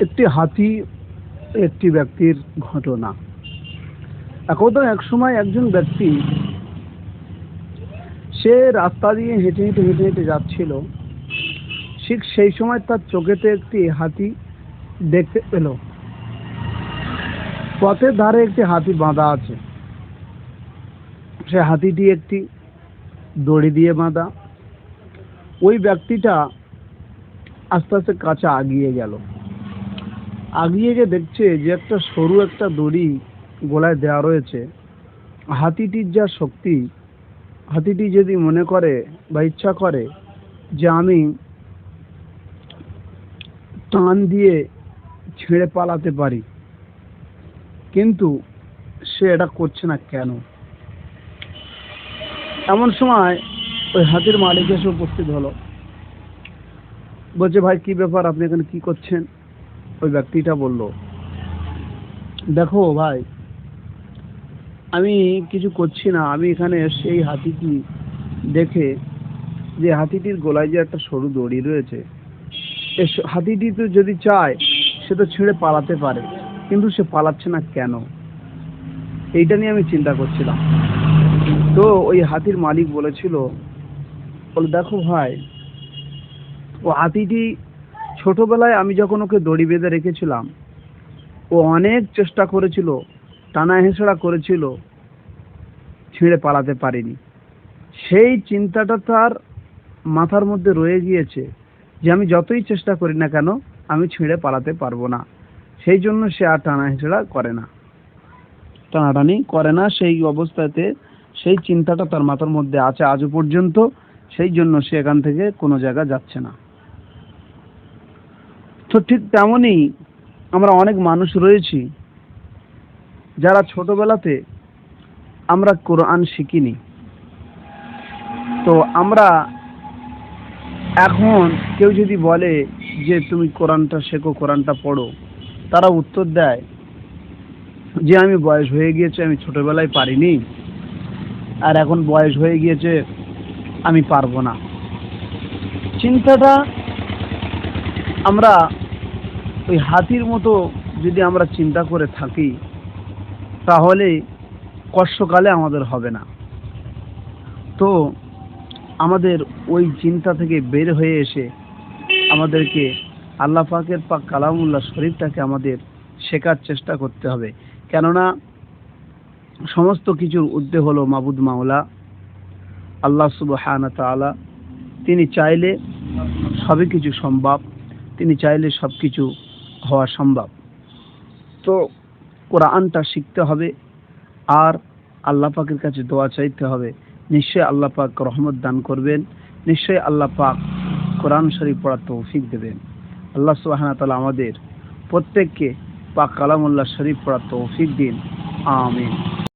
একটি হাতি একটি ব্যক্তির ঘটনা। এক সময় একজন ব্যক্তি সে রাস্তা দিয়ে হেঁটে হেঁটে হেঁটে হেঁটে যাচ্ছিল। ঠিক সেই সময় তার চোখেতে একটি হাতি দেখতে পেল। পথের ধারে একটি হাতি বাঁধা আছে। সে হাতিটি একটি দড়ি দিয়ে বাঁধা। ওই ব্যক্তিটা আস্তে আস্তে কাছে আগিয়ে গেল। আগিয়ে গিয়ে দেখছে যে একটা সরু একটা দড়ি গলায় দেওয়া রয়েছে। হাতিটির যা শক্তি, হাতিটি যদি মনে করে বা ইচ্ছা করে যে আমি টান দিয়ে ছেড়ে পালাতে পারি, কিন্তু সে এটা করছে না কেন? এমন সময় ওই হাতির মালিক এসে উপস্থিত হলো। বলছে, ভাই কি ব্যাপার, আপনি এখানে কি করছেন? ওই ব্যক্তিটা বলল, দেখো ভাই, আমি কিছু করছি না, আমি এখানে সেই হাতিটি দেখে যে হাতিটির গলায় যে একটা সরু দড়ি রয়েছে, হাতিটি তো যদি চায় সে তো ছেড়ে পালাতে পারে, কিন্তু সে পালাচ্ছে না কেন, এইটা নিয়ে আমি চিন্তা করছিলাম। তো ওই হাতির মালিক বলেছিল, দেখো ভাই, ও হাতিটি ছোটবেলায় আমি যখন ওকে দড়ি বেঁধে রেখেছিলাম, ও অনেক চেষ্টা করেছিল, টানা হেঁচড়া করেছিল, ছিঁড়ে পালাতে পারেনি। সেই চিন্তাটা তার মাথার মধ্যে রয়ে গিয়েছে যে আমি যতই চেষ্টা করি না কেন আমি ছিঁড়ে পালাতে পারবো না। সেই জন্য সে আর টানা হেঁচড়া করে না, টানাটানি করে না। সেই অবস্থাতে সেই চিন্তাটা তার মাথার মধ্যে আছে আজও পর্যন্ত। সেই জন্য সে এখান থেকে কোনো জায়গা যাচ্ছে না। তো ঠিক তেমনই আমরা অনেক মানুষ রয়েছি যারা ছোটবেলাতে আমরা কোরআন শিখিনি। তো আমরা এখন কেউ যদি বলে যে তুমি কোরআনটা শেখো, কোরআনটা পড়ো, তারা উত্তর দেয় যে আমি বয়স হয়ে গিয়েছে, আমি ছোটবেলায় পারিনি, আর এখন বয়স হয়ে গিয়েছে, আমি পারবো না। চিন্তাটা আমরা ওই হাতির মতো যদি আমরা চিন্তা করে থাকি, তাহলে কষ্টকালে আমাদের হবে না। তো আমাদের ওই চিন্তা থেকে বের হয়ে এসে আমাদেরকে আল্লাহ পাকের পাক কালামুল্লাহ শরীফটাকে আমাদের শেখার চেষ্টা করতে হবে। কেননা সমস্ত কিছুর ঊর্ধ্বে হলো মাবুদ মাওলা আল্লাহ সুবহানাহু ওয়া তাআলা। তিনি চাইলে সবই কিছু সম্ভব, তিনি চাইলে সব কিছু হওয়া সম্ভব। তো কোরআনটা শিখতে হবে আর আল্লাহ পাকের কাছে দোয়া চাইতে হবে। নিশ্চয়ই আল্লাহ পাক রহমত দান করবেন, নিশ্চয়ই আল্লাহ পাক কোরআন শরীফ পড়ার তৌফিক দেবেন। আল্লাহ সুবহানাহু ওয়া তাআলা আমাদের প্রত্যেককে পাক কালামুল্লাহ শরীফ পড়ার তৌফিক দিন। আমিন।